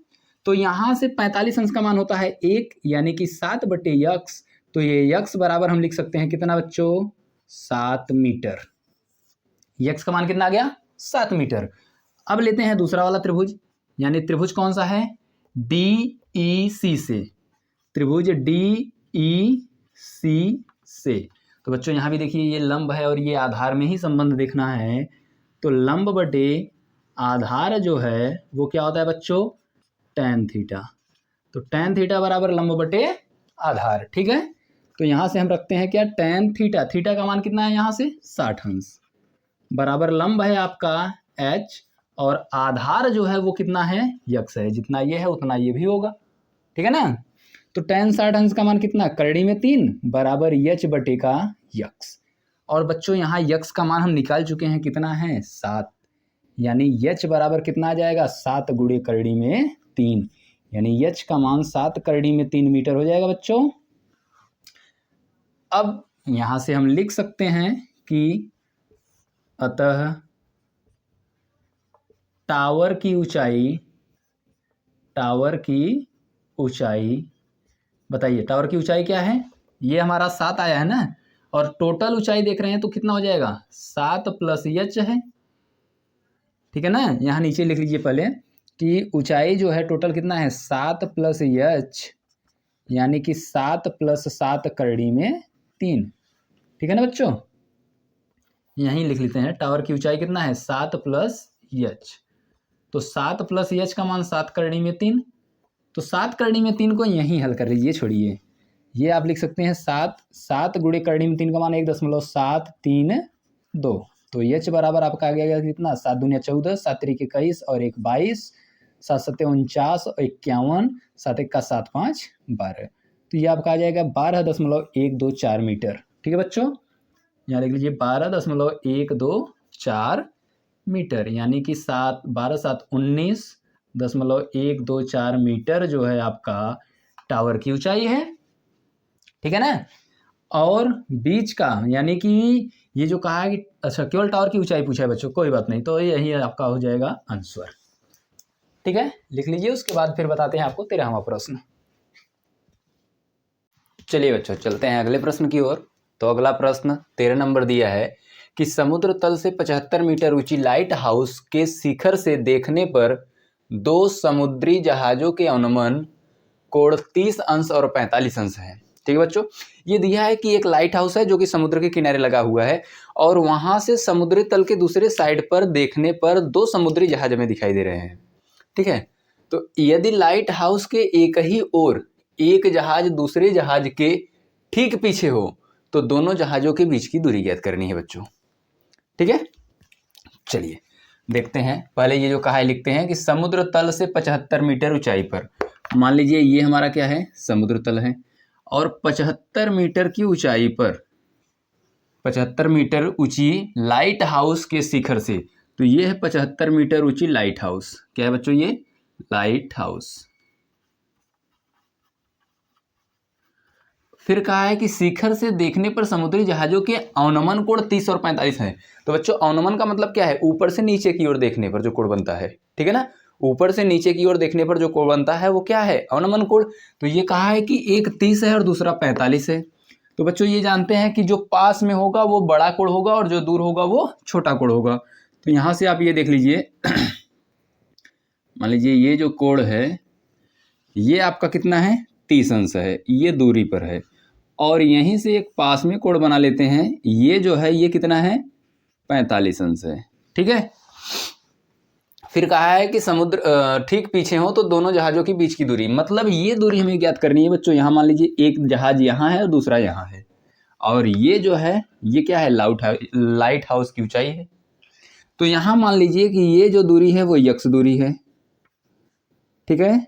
तो यहाँ से 45 अंश का मान होता है 1, यानी कि 7 बटे यक्स। तो ये यक्स बराबर हम लिख सकते हैं कितना बच्चों 7 मीटर। यक्स का मान कितना आ गया 7 मीटर। अब लेते हैं दूसरा वाला त्रिभुज, यानी त्रिभुज कौन सा है DEC से, त्रिभुज DEC से। तो बच्चों यहाँ भी देखिए ये लंब है और ये आधार में ही संबंध देखना है। तो लंब बटे आधार जो है वो क्या होता है बच्चों टैन थीटा। तो टैन थीटा बराबर लंब बटे आधार। ठीक है। तो यहाँ से हम रखते हैं क्या टैन थीटा, थीटा का मान कितना है यहाँ से 60 अंश बराबर लंब है आपका H और आधार जो है वो कितना है यक्स है। जितना ये है उतना ये भी होगा। ठीक है ना। तो टैन 60 अंश का मान कितना करड़ी में 3 बराबर H बटे का यक्स। और बच्चों यहाँ यक्स का मान हम निकाल चुके हैं कितना है 7, यानी H बराबर कितना आ जाएगा 7 गुणे करड़ी में 3, यानी H का मान 7 करड़ी में 3 मीटर हो जाएगा बच्चों। अब यहाँ से हम लिख सकते हैं कि अतः टावर की ऊंचाई बताइए, टावर की ऊंचाई क्या है, ये हमारा 7 आया है ना, और टोटल ऊंचाई देख रहे हैं तो कितना हो जाएगा 7 प्लस H है। ठीक है ना। यहाँ नीचे लिख लीजिए पहले कि ऊंचाई जो है टोटल कितना है 7 प्लस H, यानी कि 7 प्लस 7 करड़ी में 3। ठीक है ना बच्चों, यहीं लिख लेते हैं टावर की ऊंचाई कितना है 7 प्लस H। तो 7 प्लस H का मान 7 करड़ी में 3। तो 7 करड़ी में 3 को यहीं हल कर लीजिए, छोड़िए ये आप लिख सकते हैं 7 गुणे करड़ी में 3 का मान 1.732। तो H बराबर आपका आ गया कितना 7 दूनी 14, 7 त्रिक 21 और 1 22, 7 सत्ते 49 और 51, 7 1 का 7 5 12। तो ये आपका आ जाएगा 12.124 मीटर। ठीक है बच्चों, यहाँ लिख लीजिए 12.124 मीटर, यानी कि 12 7 19.124 मीटर जो है आपका टावर की ऊंचाई है। ठीक है ना। और बीच का, यानी कि ये जो कहा है कि अच्छा केवल टावर की ऊंचाई पूछा है बच्चों, कोई बात नहीं, तो यही आपका हो जाएगा आंसर। ठीक है, लिख लीजिए। उसके बाद फिर बताते हैं आपको 13वां प्रश्न। चलिए बच्चों चलते हैं अगले प्रश्न की ओर। तो अगला प्रश्न 13 नंबर दिया है कि समुद्र तल से 75 मीटर ऊंची लाइट हाउस के शिखर से देखने पर दो समुद्री जहाजों के अनुमान कोण 30 अंश और 45 अंश है। ठीक है बच्चों, ये दिया है कि एक लाइट हाउस है जो कि समुद्र के किनारे लगा हुआ है और वहां से समुद्री तल के दूसरे साइड पर देखने पर दो समुद्री जहाज हमें दिखाई दे रहे हैं। ठीक है, तो यदि लाइट हाउस के एक ही ओर एक जहाज दूसरे जहाज के ठीक पीछे हो तो दोनों जहाजों के बीच की दूरी ज्ञात करनी है बच्चों। ठीक है, चलिए देखते हैं। पहले ये जो कहा है लिखते हैं कि समुद्र तल से 75 मीटर ऊंचाई पर, मान लीजिए ये हमारा क्या है, समुद्र तल है, और 75 मीटर की ऊंचाई पर 75 मीटर ऊंची लाइट हाउस के शिखर से, तो ये है 75 मीटर ऊंची लाइट हाउस। क्या है बच्चों, ये लाइट हाउस। फिर कहा है कि शिखर से देखने पर समुद्री जहाजों के अवनमन कोण 30 और 45 है। तो बच्चों अवनमन का मतलब क्या है, ऊपर से नीचे की ओर देखने पर जो कोण बनता है। ठीक है ना, ऊपर से नीचे की ओर देखने पर जो कोण बनता है वो क्या है, अवनमन कोण। तो ये कहा है कि एक 30 है और दूसरा 45 है। तो बच्चों ये जानते हैं कि जो पास में होगा वो बड़ा कोण होगा और जो दूर होगा वो छोटा कोण होगा। तो यहाँ से आप ये देख लीजिए मान लीजिए ये जो कोण है ये आपका कितना है, 30 अंश है, ये दूरी पर है, और यहीं से एक पास में कोण बना लेते हैं, ये जो है ये कितना है, 45 अंश है। ठीक है, फिर कहा है कि समुद्र ठीक पीछे हो तो दोनों जहाजों के बीच की दूरी, मतलब ये दूरी हमें ज्ञात करनी है बच्चों। यहाँ मान लीजिए एक जहाज यहाँ है और दूसरा यहाँ है, और ये जो है ये क्या है, लाइट हाउस की ऊंचाई है। तो यहाँ मान लीजिए कि ये जो दूरी है वो यक्स दूरी है। ठीक है,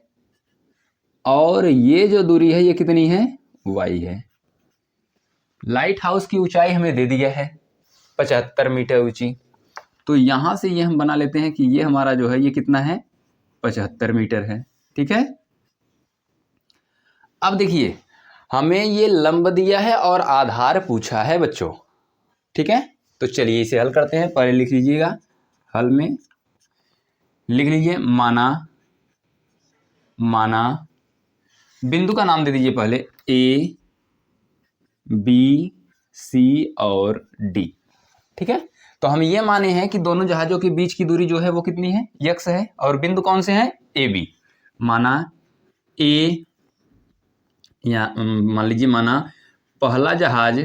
और ये जो दूरी है ये कितनी है, वाई है। लाइट हाउस की ऊंचाई हमें दे दिया है 75 मीटर ऊंची, तो यहां से ये हम बना लेते हैं कि ये हमारा जो है ये कितना है, 75 मीटर है। ठीक है, अब देखिए हमें ये लंब दिया है और आधार पूछा है बच्चों। ठीक है, तो चलिए इसे हल करते हैं। पहले लिख लीजिएगा, हल में लिख लीजिए माना बिंदु का नाम दे दीजिए पहले, ए बी सी और डी। ठीक है, तो हम ये माने हैं कि दोनों जहाजों के बीच की दूरी जो है वो कितनी है, यक्स है, और बिंदु कौन से हैं, ए बी। माना ए, या मान लीजिए माना पहला जहाज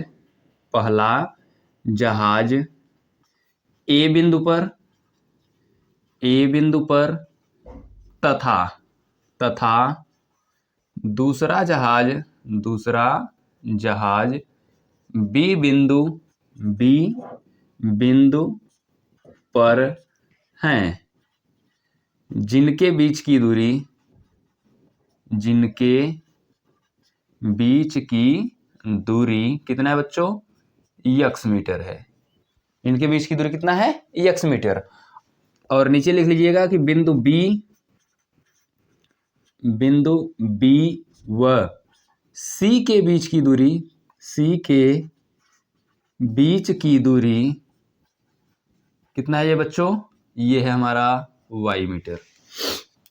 ए बिंदु पर तथा दूसरा जहाज बी बिंदु पर हैं, जिनके बीच की दूरी कितना है बच्चों, यक्स मीटर है। इनके बीच की दूरी कितना है, यक्स मीटर। और नीचे लिख लीजिएगा कि बिंदु बी व सी के बीच की दूरी कितना है ये बच्चों, ये है हमारा वाई मीटर।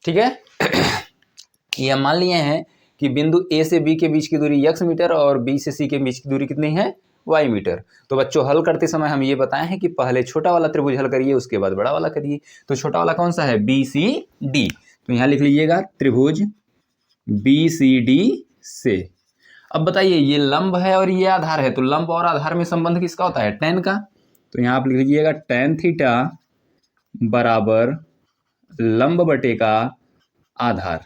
ठीक है, ये हम मान लिए हैं कि बिंदु ए से बी के बीच की दूरी यक्स मीटर और बी से सी के बीच की दूरी कितनी है, वाई मीटर। तो बच्चों हल करते समय हम ये बताए हैं कि पहले छोटा वाला त्रिभुज हल करिए, उसके बाद बड़ा वाला करिए। तो छोटा वाला कौन सा है, बी सी डी। तो यहाँ लिख लीजिएगा त्रिभुज बी सी डी से। अब बताइए ये लंब है और ये आधार है, तो लंब और आधार में संबंध किसका होता है, tan का। तो यहाँ आप लिख लीजिएगा tan थीटा बराबर लंब बटे का आधार।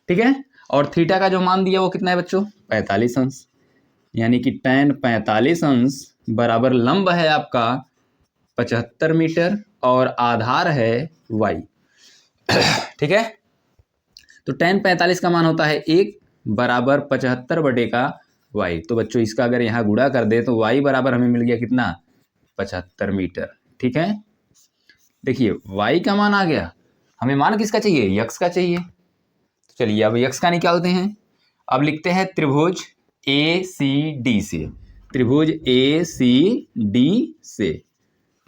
ठीक है, और थीटा का जो मान दिया वो कितना है बच्चों, 45 अंश, यानी कि tan 45 अंश बराबर लंब है आपका 75 मीटर और आधार है y। ठीक है, तो tan 45 का मान होता है 1 बराबर 75 बटे का y। तो बच्चों इसका अगर यहाँ गुणा कर दे तो y बराबर हमें मिल गया कितना, 75 मीटर। ठीक है, देखिए y का मान आ गया, हमें मान किसका चाहिए, यक्स का चाहिए। तो चलिए अब यक्स का निकालते हैं। अब लिखते हैं त्रिभुज ए सी डी से, त्रिभुज ए सी डी से।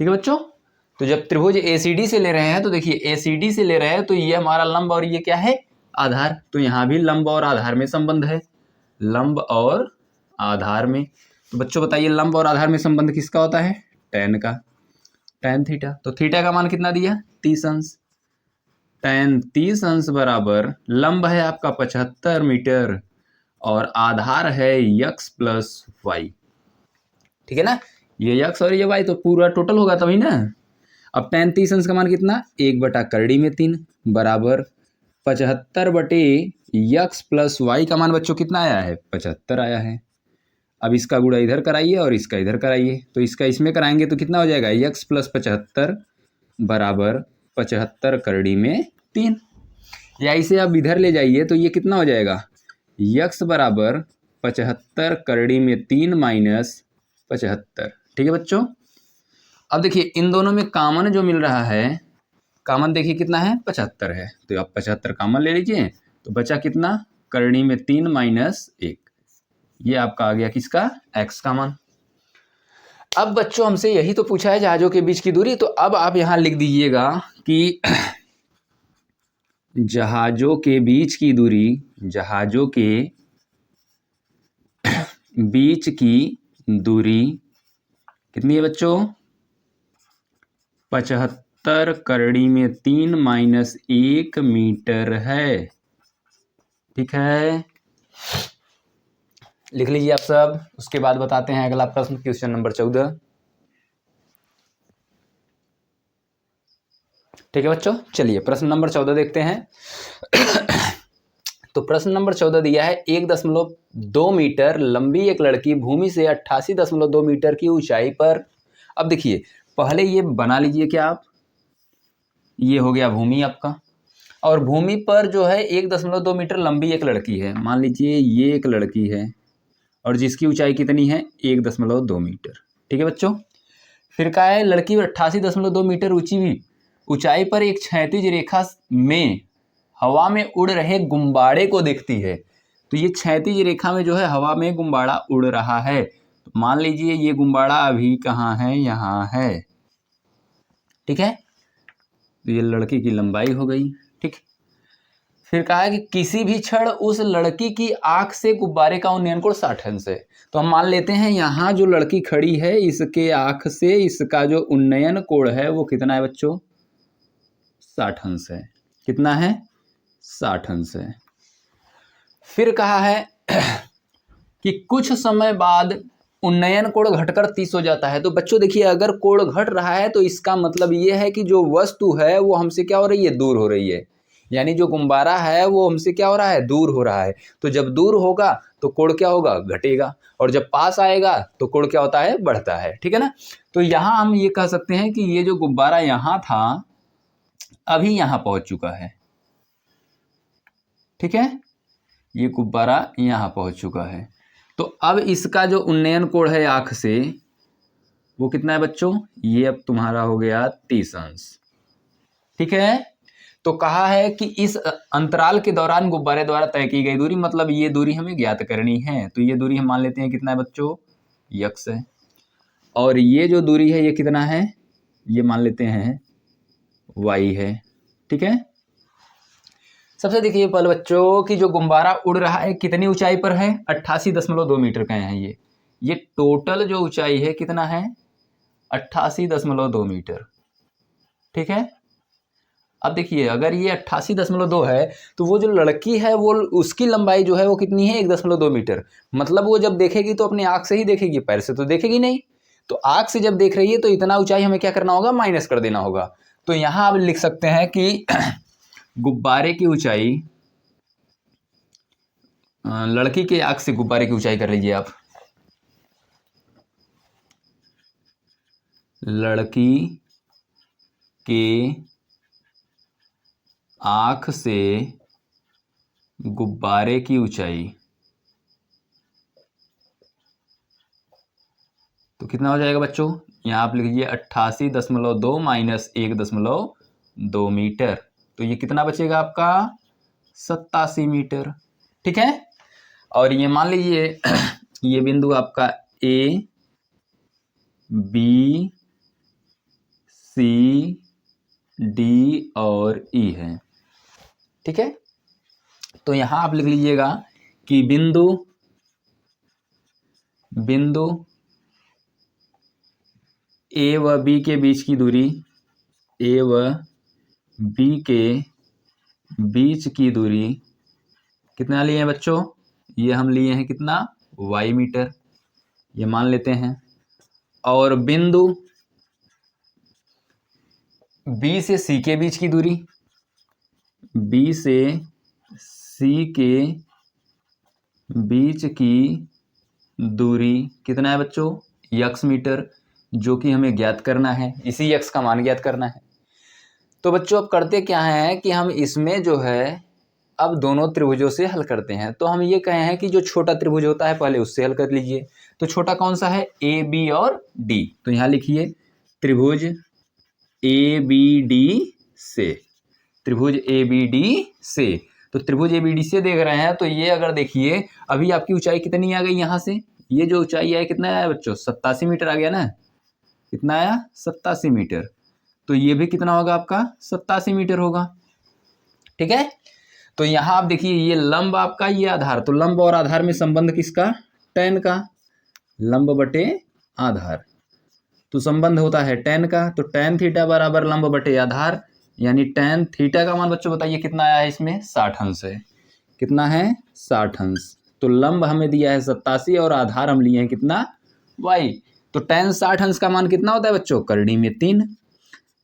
ठीक है बच्चों, तो जब त्रिभुज ए सी डी से ले रहे हैं तो देखिए ए सी डी से ले रहे हैं तो ये हमारा लंब और ये क्या है, आधार। तो यहाँ भी लंब और आधार में संबंध है, लंब और आधार में। तो बच्चों बताइए लंब और आधार में संबंध किसका होता है, tan का, tan थीटा। तो थीटा का मान कितना दिया, 30 अंश। tan 30 अंश बराबर लंब है आपका 75 मीटर और आधार है x प्लस वाई। ठीक है ना, ये x और ये y तो पूरा टोटल होगा तभी ना। अब tan 30 अंश का मान कितना, 1/3 में 3 बराबर 75/x प्लस वाई का मान बच्चों कितना आया है, 75 आया है। अब इसका गुणा इधर कराइए और इसका इधर कराइए, तो इसका इसमें कराएंगे तो कितना हो जाएगा, x प्लस 75 बराबर 75 में 3। या इसे अब इधर ले जाइए तो ये कितना हो जाएगा, x बराबर 75 में 3 माइनस 75। ठीक है बच्चों, अब देखिए इन दोनों में कामन जो मिल रहा है, कामन देखिए कितना है, 75 है। तो आप 75 कामन ले लीजिए तो बचा कितना, करणी में 3 माइनस 1। ये आपका आ गया किसका, x का मान। अब बच्चों हमसे यही तो पूछा है जहाजों के बीच की दूरी, तो अब आप यहाँ लिख दीजिएगा कि जहाजों के बीच की दूरी, जहाजों के बीच की दूरी कितनी है बच्चों, 75 करणी में 3 माइनस 1 मीटर है। ठीक है, लिख लीजिए आप सब। उसके बाद बताते हैं अगला प्रश्न, क्वेश्चन नंबर 14। ठीक है बच्चों, चलिए प्रश्न नंबर 14 देखते हैं। तो प्रश्न नंबर 14 दिया है, 1.2 मीटर लंबी एक लड़की भूमि से 88.2 मीटर की ऊंचाई पर। अब देखिए पहले ये बना लीजिए क्या आप, ये हो गया भूमि आपका, और भूमि पर जो है 1.2 मीटर लंबी एक लड़की है। मान लीजिए ये एक लड़की है और जिसकी ऊंचाई कितनी है, 1.2 मीटर। ठीक है बच्चों, फिर क्या है, लड़की 88.2 मीटर ऊंचाई पर एक क्षैतिज रेखा में हवा में उड़ रहे गुब्बारे को देखती है। तो ये क्षैतिज रेखा में जो है हवा में गुब्बारा उड़ रहा है। तो मान लीजिए ये गुब्बारा अभी कहाँ है, यहाँ है। ठीक है, तो ये लड़की की लंबाई हो गई। ठीक, फिर कहा है कि किसी भी क्षण उस लड़की की आंख से गुब्बारे का उन्नयन कोण 60 अंश है। तो हम मान लेते हैं यहाँ जो लड़की खड़ी है इसके आंख से इसका जो उन्नयन कोण है वो कितना है बच्चों, 60 अंश है। कितना है, 60 अंश है। फिर कहा है कि कुछ समय बाद उन्नयन कोण घटकर 30 हो जाता है। तो बच्चों देखिए अगर कोण घट रहा है तो इसका मतलब ये है कि जो वस्तु है वो हमसे क्या हो रही है, दूर हो रही है। यानी जो गुब्बारा है वो हमसे क्या हो रहा है, दूर हो रहा है। तो जब दूर होगा तो कोण क्या होगा, घटेगा, और जब पास आएगा तो कोण क्या होता है, बढ़ता है। ठीक है ना, तो यहाँ हम ये कह सकते हैं कि ये जो गुब्बारा यहाँ था अभी यहाँ पहुंच चुका है। ठीक है, ये गुब्बारा यहाँ पहुंच चुका है। तो अब इसका जो उन्नयन कोण है आंख से वो कितना है बच्चों, ये अब तुम्हारा हो गया 30 अंश। ठीक है, तो कहा है कि इस अंतराल के दौरान गुब्बारे द्वारा तय की गई दूरी, मतलब ये दूरी हमें ज्ञात करनी है। तो ये दूरी हम मान लेते हैं कितना है बच्चों, x है, और ये जो दूरी है ये कितना है, ये मान लेते हैं y है। ठीक है, सबसे देखिए पहले बच्चों कि जो गुब्बारा उड़ रहा है कितनी ऊंचाई पर है, 88.2 मीटर का है। ये टोटल जो ऊंचाई है कितना है, 88.2 मीटर। ठीक है, अब देखिए अगर ये 88.2 है तो वो जो लड़की है वो उसकी लंबाई जो है वो कितनी है, 1.2 मीटर। मतलब वो जब देखेगी तो अपनी आंख से ही देखेगी, पैर से तो देखेगी नहीं। तो आंख से जब देख रही है तो इतना ऊंचाई हमें क्या करना होगा, माइनस कर देना होगा। तो यहाँ आप लिख सकते हैं कि गुब्बारे की ऊंचाई, लड़की के आंख से गुब्बारे की ऊंचाई कर लीजिए आप, लड़की के आंख से गुब्बारे की ऊंचाई तो कितना हो जाएगा बच्चों, यहाँ आप लिख लीजिए 88.2 माइनस 1.2 मीटर। तो ये कितना बचेगा आपका, 87 मीटर। ठीक है, और ये मान लीजिए ये बिंदु आपका ए बी सी डी और ई है, ठीक है। तो यहां आप लिख लीजिएगा कि बिंदु ए व बी के बीच की दूरी, ए व बी के बीच की दूरी कितना लिए हैं बच्चों? ये हम लिए हैं कितना? y मीटर, ये मान लेते हैं। और बिंदु B से C के बीच की दूरी, B से C के बीच की दूरी कितना है बच्चों? x मीटर, जो कि हमें ज्ञात करना है, इसी x का मान ज्ञात करना है। तो बच्चों अब करते क्या है कि हम इसमें जो है अब दोनों त्रिभुजों से हल करते हैं। तो हम ये कहे हैं कि जो छोटा त्रिभुज होता है पहले उससे हल कर लीजिए। तो छोटा कौन सा है? ए बी और डी। तो यहाँ लिखिए त्रिभुज ए बी डी से, त्रिभुज ए बी डी से। तो त्रिभुज ए बी डी से देख रहे हैं, तो ये अगर देखिए अभी आपकी ऊंचाई कितनी आ गई यहाँ से, ये जो ऊंचाई है कितना आया बच्चों? 87 मीटर आ गया ना। कितना आया? 87 मीटर। तो ये भी कितना होगा आपका? 87 मीटर होगा, ठीक है। तो यहाँ आप देखिए ये लंब आपका, ये आधार, तो लंब और आधार में संबंध किसका? tan का, लंब बटे आधार। तो संबंध होता है tan का, तो tan थीटा बराबर लंब बटे आधार, यानी tan थीटा का मान बच्चों बताइए कितना आया है इसमें? 60 अंश है। कितना है? 60 अंश। तो लंब हमें दिया है 87 और आधार हम लिए हैं कितना? y। तो tan 60 अंश का मान कितना होता है बच्चों? करड़ी में 3।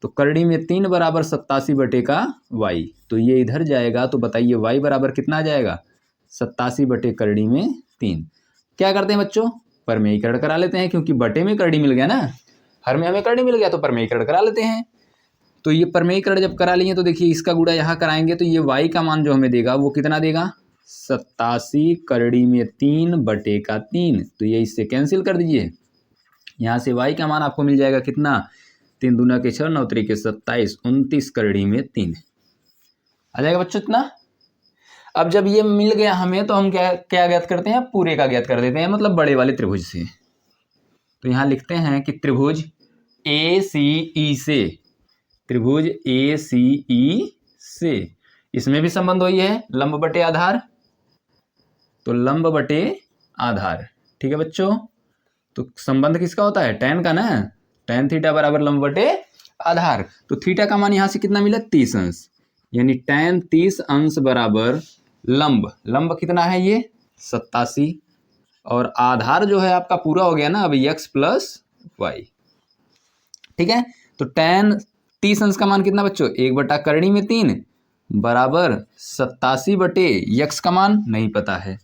तो करड़ी में 3 बराबर 87 बटे का y। तो ये इधर जाएगा, तो बताइए y बराबर कितना आ जाएगा? 87 बटे करड़ी में 3। क्या करते हैं बच्चों? परमेयीकरण करा लेते हैं, क्योंकि बटे में करड़ी मिल गया ना, हर में हमें करड़ी मिल गया, तो परमेयीकरण करा लेते हैं। तो ये परमेयीकरण जब करा लिए तो देखिए इसका गुणा यहाँ कराएंगे, तो ये y का मान जो हमें देगा वो कितना देगा? 87 करड़ी में 3 बटे का 3। तो ये इससे कैंसिल कर दीजिए, यहाँ से y का मान आपको मिल जाएगा कितना? 3 दूना के 6, 9 त्रिके 27, 29 करड़ी में 3 आ जाएगा बच्चों इतना। अब जब ये मिल गया हमें, तो हम क्या ज्ञात करते हैं? पूरे का ज्ञात कर देते हैं, मतलब बड़े वाले त्रिभुज से। तो यहाँ लिखते हैं कि त्रिभुज ए सी ई से, त्रिभुज ए सी ई से, इसमें भी संबंध वही है, लंब बटे आधार। तो लंब बटे आधार, ठीक है बच्चों। तो संबंध किसका होता है? tan का ना, tan थीटा बराबर लंब बटे आधार। तो थीटा का मान यहाँ से कितना मिला? 30 अंश, यानी tan 30 अंश बराबर लंब, लंब कितना है ये? 87, और आधार जो है आपका पूरा हो गया ना अब x प्लस वाई, ठीक है। तो tan 30 अंश का मान कितना बच्चों? 1 बटा करड़ी में 3 बराबर 87 बटे x का मान नहीं पता है,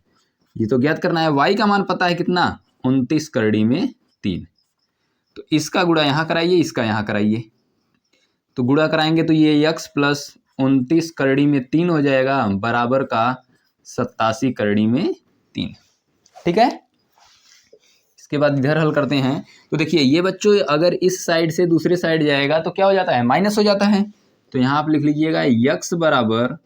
ये तो ज्ञात करना है। y का मान पता है कितना? 29 करड़ी में 3। तो इसका गुणा यहाँ कराइए, इसका यहाँ कराइए। तो गुणा कराएंगे तो ये x प्लस 29 करड़ी में 3 हो जाएगा, बराबर का 87 करड़ी में 3, ठीक है। इसके बाद इधर हल करते हैं। तो देखिए ये बच्चों अगर इस साइड से दूसरे साइड जाएगा तो क्या हो जाता है? माइनस हो जाता है। तो यहाँ आप लिख लीजिएगा x बराबर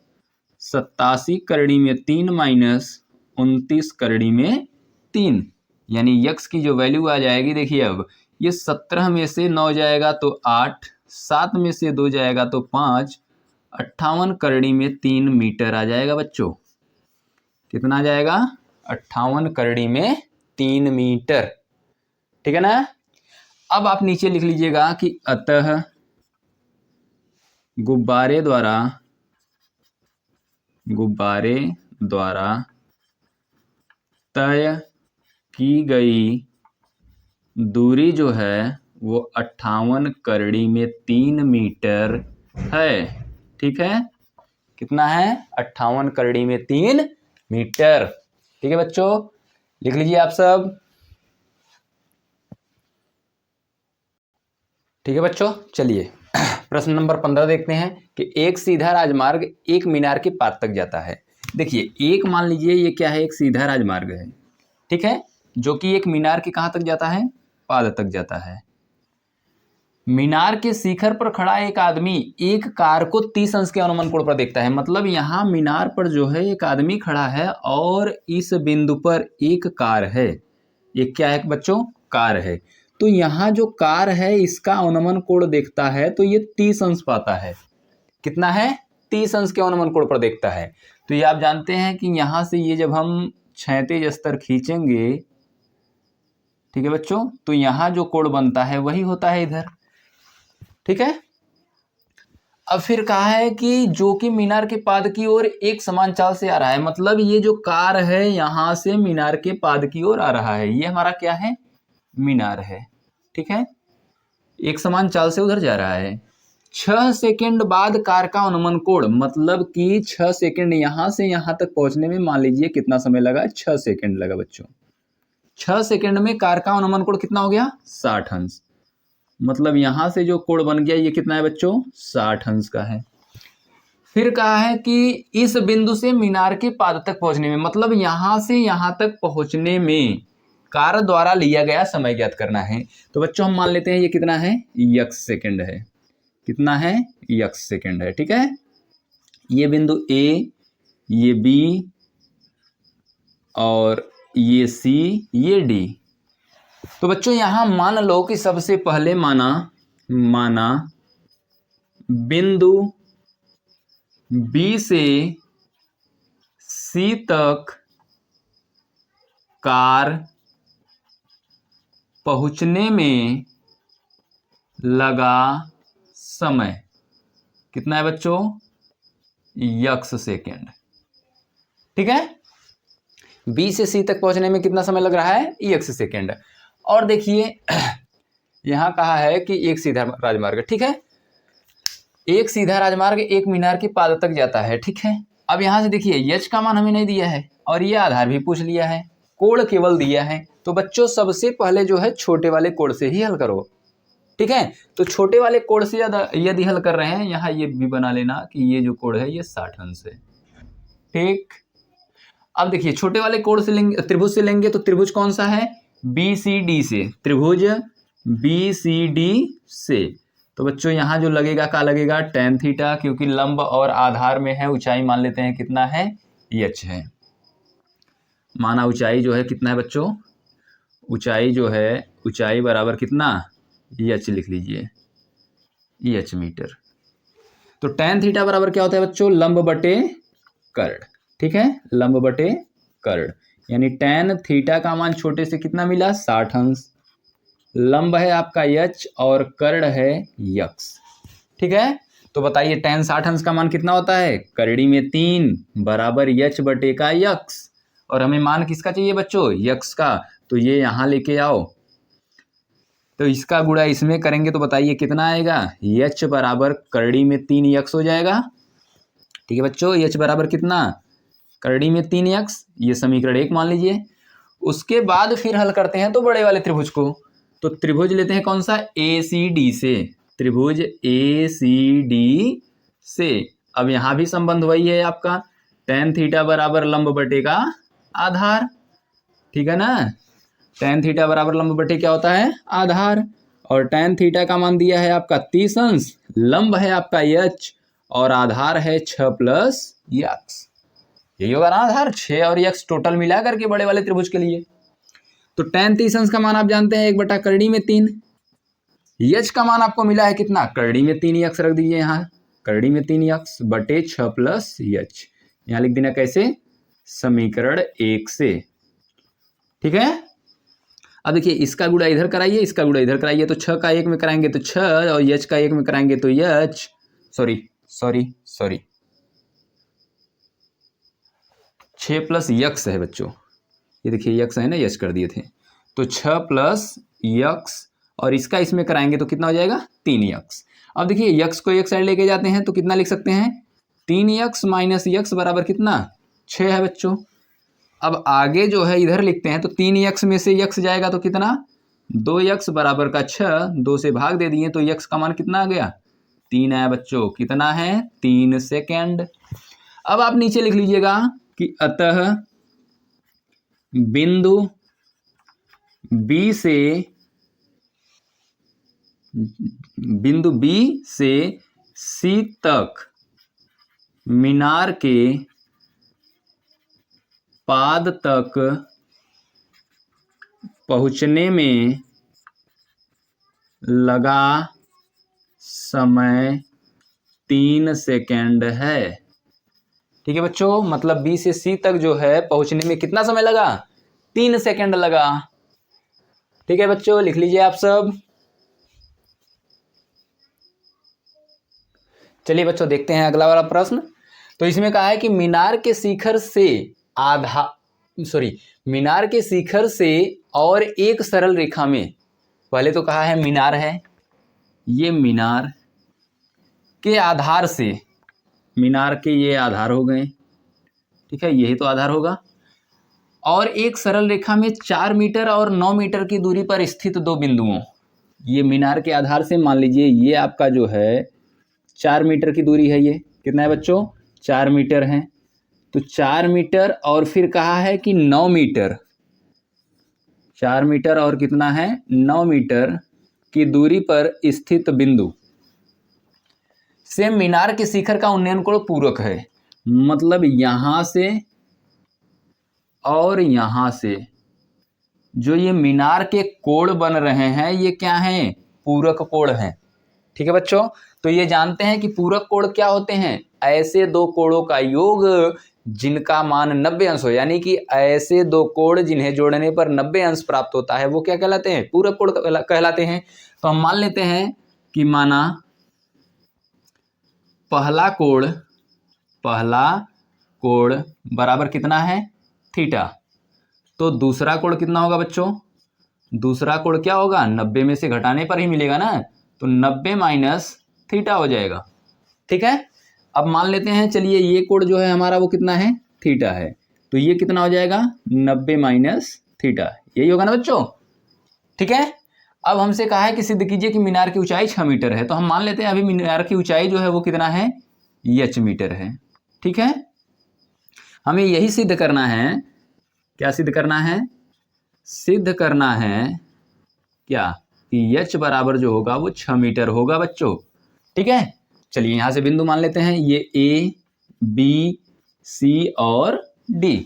87 करड़ी में 3 माइनस 29 करड़ी में 3, यानी x की जो वैल्यू आ जाएगी, देखिए अब ये 17 में से 9 जाएगा तो 8, 7 में से 2 जाएगा तो 5, 58 करड़ी में 3 मीटर आ जाएगा बच्चों। कितना आ जाएगा? 58 करड़ी में 3 मीटर, ठीक है ना। अब आप नीचे लिख लीजिएगा कि अतः गुब्बारे द्वारा तय की गई दूरी जो है वो 58 करड़ी में 3 मीटर है, ठीक है। कितना है? 58 करड़ी में 3 मीटर, ठीक है बच्चों, लिख लीजिए आप सब। ठीक है बच्चों, चलिए प्रश्न नंबर 15 देखते हैं कि एक सीधा राजमार्ग एक मीनार के पाद तक जाता है। देखिए एक मान लीजिए ये क्या है? एक सीधा राजमार्ग है, ठीक है, जो कि एक मीनार के कहाँ तक जाता है? पाद तक जाता है। मीनार के शिखर पर खड़ा एक आदमी एक कार को 30 अंश के अनुमान कोण पर देखता है। मतलब यहाँ मीनार पर जो है एक आदमी खड़ा है और इस बिंदु पर एक कार है। एक क्या है बच्चों? कार है। तो यहाँ जो कार है इसका अनुमान कोण देखता है तो ये 30 अंश पाता है। कितना है? 30 अंश के अनुमान कोण पर देखता है। तो ये आप जानते हैं कि यहाँ से ये जब हम क्षैतिज स्तर खींचेंगे, ठीक है बच्चों, तो यहाँ जो कोण बनता है वही होता है इधर। ठीक है। अब फिर कहा है कि जो कि मीनार के पाद की ओर एक समान चाल से आ रहा है। मतलब ये जो कार है यहां से मीनार के पाद की ओर आ रहा है। ये हमारा क्या है? मीनार है। ठीक है, एक समान चाल से उधर जा रहा है। 6 सेकंड बाद कार का अनुमान कोण, मतलब कि 6 सेकंड यहां से यहां तक पहुंचने में मान लीजिए कितना समय लगा? 6 सेकंड लगा बच्चों। 6 सेकंड में कार का अनुमान कोण कितना हो गया? 60 अंश। मतलब यहां से जो कोण बन गया ये कितना है बच्चों? 60 अंश का है। फिर कहा है कि इस बिंदु से मीनार के पाद तक पहुंचने में, मतलब यहां से यहां तक पहुंचने में कार द्वारा लिया गया समय ज्ञात करना है। तो बच्चों हम मान लेते हैं ये कितना है? x सेकंड है। कितना है? x सेकंड है। ठीक है, ये बिंदु A, ये B और ये C, ये D। तो बच्चों यहां मान लो कि सबसे पहले माना बिंदु B से C तक कार पहुंचने में लगा समय कितना है बच्चों? x second. ठीक है, B से C तक पहुंचने में कितना समय लग रहा है? x second. और देखिए यहां कहा है कि एक सीधा राजमार्ग, ठीक है, एक सीधा राजमार्ग एक मीनार के पाद तक जाता है। ठीक है, अब यहां से देखिए h का मान हमें नहीं दिया है और ये आधार भी पूछ लिया है, कोण केवल दिया है। तो बच्चों सबसे पहले जो है छोटे वाले कोण से ही हल करो। ठीक है, तो छोटे वाले कोण से यदि हल कर रहे हैं, यहाँ ये भी बना लेना कि ये जो कोण है ये 60 अंश है। ठीक, अब देखिए छोटे वाले कोण से लेंगे, त्रिभुज से लेंगे, तो त्रिभुज कौन सा है? BCD से, त्रिभुज BCD से। तो बच्चों यहां जो लगेगा क्या लगेगा? tan थीटा, क्योंकि लंब और आधार में है। ऊंचाई मान लेते हैं कितना है? h है। माना ऊंचाई जो है कितना है बच्चों? ऊंचाई जो है, ऊंचाई बराबर कितना? h लिख लीजिए, h मीटर। तो tan थीटा बराबर क्या होता है बच्चों? लंब बटे कर्ण। ठीक है, लंब बटे कर्ण, यानी tan थीटा का मान छोटे से कितना मिला? 60 अंश। लंब है आपका h और कर्ण है x। ठीक है, तो बताइए tan 60 अंश का मान कितना होता है? करड़ी में 3 बराबर h बटे का x। और हमें मान किसका चाहिए बच्चों? x का। तो ये यहां लेके आओ, तो इसका गुणा इसमें करेंगे तो बताइए कितना आएगा? h बराबर करड़ी में 3x हो जाएगा। ठीक है बच्चों, h बराबर कितना? करड़ी में 3x, ये समीकरण 1 मान लीजिए। उसके बाद फिर हल करते हैं तो बड़े वाले त्रिभुज को। तो त्रिभुज लेते हैं कौन सा? ACD से, त्रिभुज ACD से। अब यहां भी संबंध वही है आपका, tan थीटा बराबर लंब बटे का आधार। ठीक है ना, tan थीटा बराबर लंब बटे क्या होता है? आधार। और tan थीटा का मान दिया है आपका 30 अंश, लंब है आपका h और आधार है 6 प्लस x। यही होगा ना आधार, 6 और x टोटल मिला करके बड़े वाले त्रिभुज के लिए। तो tan 30 अंश का मान आप जानते हैं 1 बटा करड़ी में 3। h का मान आपको मिला है कितना? करड़ी में 3x रख दीजिए, यहाँ करड़ी में 3x बटे 6 प्लस h। यहाँ लिख देना कैसे? समीकरण 1 से। ठीक है, अब देखिए इसका गुणा इधर कराइए, इसका गुणा इधर कराइए। तो 6 का 1 में कराएंगे तो 6 और h का 1 में कराएंगे तो h, सॉरी 6 प्लस x है बच्चों। ये देखिए x है ना, h कर दिए थे। तो 6 प्लस x और इसका इसमें कराएंगे तो कितना हो जाएगा? 3x। अब देखिए x को एक साइड लेके जाते हैं तो कितना लिख सकते हैं? 3x माइनस x बराबर कितना? 6 है बच्चों। अब आगे जो है इधर लिखते हैं तो 3x में से x जाएगा तो कितना? 2x बराबर का 6, 2 से भाग दे दिए तो x का मान कितना आ गया? 3 आया बच्चों। कितना है? 3 सेकेंड। अब आप नीचे लिख लीजिएगा कि अतः बिंदु B से बिंदु बी से सी तक मीनार के पाद तक पहुंचने में लगा समय 3 सेकेंड है। ठीक है बच्चों, मतलब बी से सी तक जो है पहुंचने में कितना समय लगा? 3 सेकेंड लगा। ठीक है बच्चों, लिख लीजिए आप सब। चलिए बच्चों देखते हैं अगला वाला प्रश्न। तो इसमें कहा है कि मीनार के शिखर से और एक सरल रेखा में, पहले तो कहा है मीनार है, ये मीनार के आधार से, मीनार के ये आधार हो गए, ठीक है, यही तो आधार होगा, और एक सरल रेखा में 4 मीटर और 9 मीटर की दूरी पर स्थित दो बिंदुओं, ये मीनार के आधार से मान लीजिए ये आपका जो है 4 मीटर की दूरी है, ये कितना है बच्चों? 4 मीटर है। तो 4 मीटर और फिर कहा है कि 9 मीटर, 4 मीटर और कितना है? 9 मीटर की दूरी पर स्थित बिंदु से मीनार के शिखर का उन्नयन कोण पूरक है। मतलब यहां से और यहां से जो ये मीनार के कोण बन रहे हैं ये क्या हैं? पूरक कोण हैं। ठीक है बच्चों, तो ये जानते हैं कि पूरक कोण क्या होते हैं? ऐसे दो कोणों का योग जिनका मान 90 अंश हो, यानी कि ऐसे दो कोण जिन्हें जोड़ने पर 90 अंश प्राप्त होता है वो क्या कहलाते हैं? पूरक कोण कहलाते हैं। तो हम मान लेते हैं कि माना पहला कोण बराबर कितना है? थीटा। तो दूसरा कोण कितना होगा बच्चों? दूसरा कोण क्या होगा? 90 में से घटाने पर ही मिलेगा ना, तो 90 माइनस थीटा हो जाएगा। ठीक है, अब मान लेते हैं, चलिए ये कोण जो है हमारा वो कितना है? थीटा है। तो ये कितना हो जाएगा? 90 माइनस थीटा, यही होगा ना बच्चों? ठीक है, अब हमसे कहा है कि सिद्ध कीजिए कि मीनार की ऊंचाई 6 मीटर है। तो हम मान लेते हैं अभी मीनार की ऊंचाई जो है वो कितना है? h मीटर है। ठीक है, हमें यही सिद्ध करना है। क्या सिद्ध करना है? सिद्ध करना है क्या? कि h बराबर जो होगा वो 6 मीटर होगा बच्चों। ठीक है, चलिए यहां से बिंदु मान लेते हैं, ये A, B, C और D।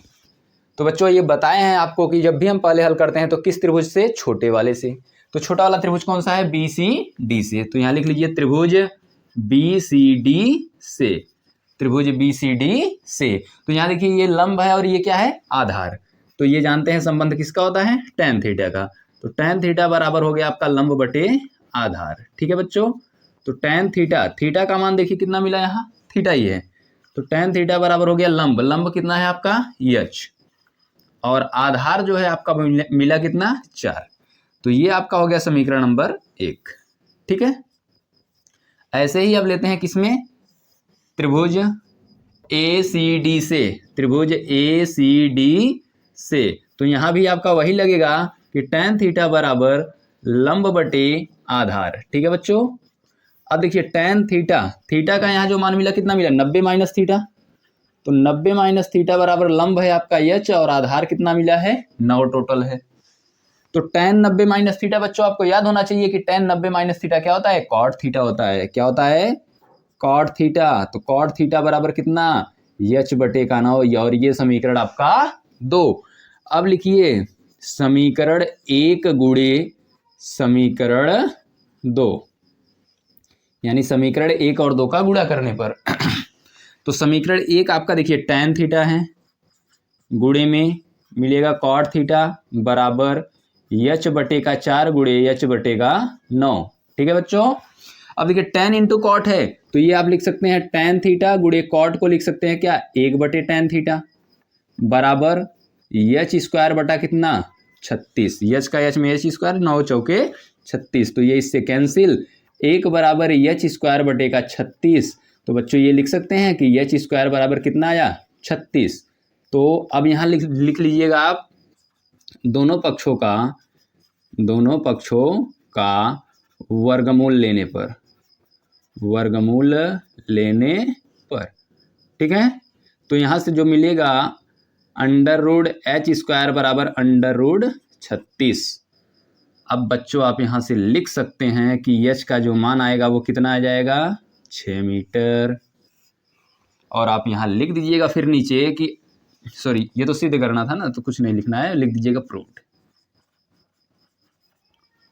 तो बच्चों ये बताए हैं आपको कि जब भी हम पहले हल करते हैं तो किस त्रिभुज से? छोटे वाले से। तो छोटा वाला त्रिभुज कौन सा है? BCD से। तो यहां लिख लीजिए त्रिभुज BCD से, त्रिभुज BCD से। तो यहां देखिए ये लंब है और ये क्या है? आधार। तो ये जानते हैं संबंध किसका होता है? tan थीटा का। तो tan थीटा बराबर हो गया आपका लंब बटे आधार। ठीक है बच्चों, तो tan थीटा का मान देखिए कितना मिला, यहाँ थीटा ही है। तो tan थीटा बराबर हो गया लंब कितना है आपका? h, और आधार जो है आपका मिला कितना? 4। तो ये आपका हो गया समीकरण नंबर 1। ठीक है, ऐसे ही अब लेते हैं किसमें? त्रिभुज ACD से, त्रिभुज ACD से। तो यहां भी आपका वही लगेगा कि tan थीटा बराबर लंब बटे आधार। ठीक है बच्चों, अब देखिए tan थीटा का यहाँ जो मान मिला कितना मिला? 90 माइनस थीटा। तो 90 माइनस थीटा बराबर लंब है आपका h, और आधार कितना मिला है? 9 टोटल है। तो tan 90 माइनस थीटा बच्चों आपको याद होना चाहिए कि tan 90 माइनस थीटा क्या होता है? कॉट थीटा होता है। क्या होता है? Cot theta. तो कॉट थीटा बराबर कितना? h बटे का 9, और ये समीकरण आपका 2। अब लिखिए समीकरण 1 गुणे समीकरण 2, यानी समीकरण 1 और 2 का गुणा करने पर तो समीकरण 1 आपका देखिए tan थीटा है, गुणे में मिलेगा कॉट थीटा बराबर h बटे का 4 गुणे h बटे का 9। ठीक है बच्चों, अब देखिए tan इंटू कॉट है, तो ये आप लिख सकते हैं tan थीटा गुणे कॉट को लिख सकते हैं क्या? 1 बटे tan थीटा बराबर h स्क्वायर बटा कितना? 36। h का h में h स्क्वायर, 9 चौके 36, तो ये इससे कैंसिल। 1 बराबर h स्क्वायर बटे का 36। तो बच्चों ये लिख सकते हैं कि h स्क्वायर बराबर कितना आया? 36। तो अब यहाँ लिख लीजिएगा आप दोनों पक्षों का वर्गमूल लेने पर, ठीक है। तो यहाँ से जो मिलेगा अंडर रूट h स्क्वायर बराबर अंडर रूट 36। अब बच्चों आप यहाँ से लिख सकते हैं कि एच का जो मान आएगा वो कितना आ जाएगा, 6 मीटर। और आप यहाँ लिख दीजिएगा फिर नीचे कि सॉरी ये तो सिद्ध करना था ना, तो कुछ नहीं लिखना है, लिख दीजिएगा प्रूव्ड।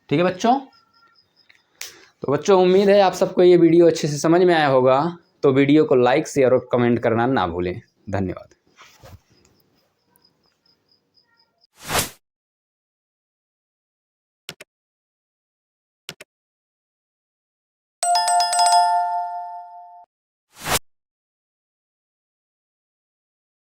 ठीक है बच्चों। तो बच्चों उम्मीद है आप सबको ये वीडियो अच्छे से समझ में आया होगा। तो वीडियो को लाइक शेयर और कमेंट करना ना भूलें। धन्यवाद।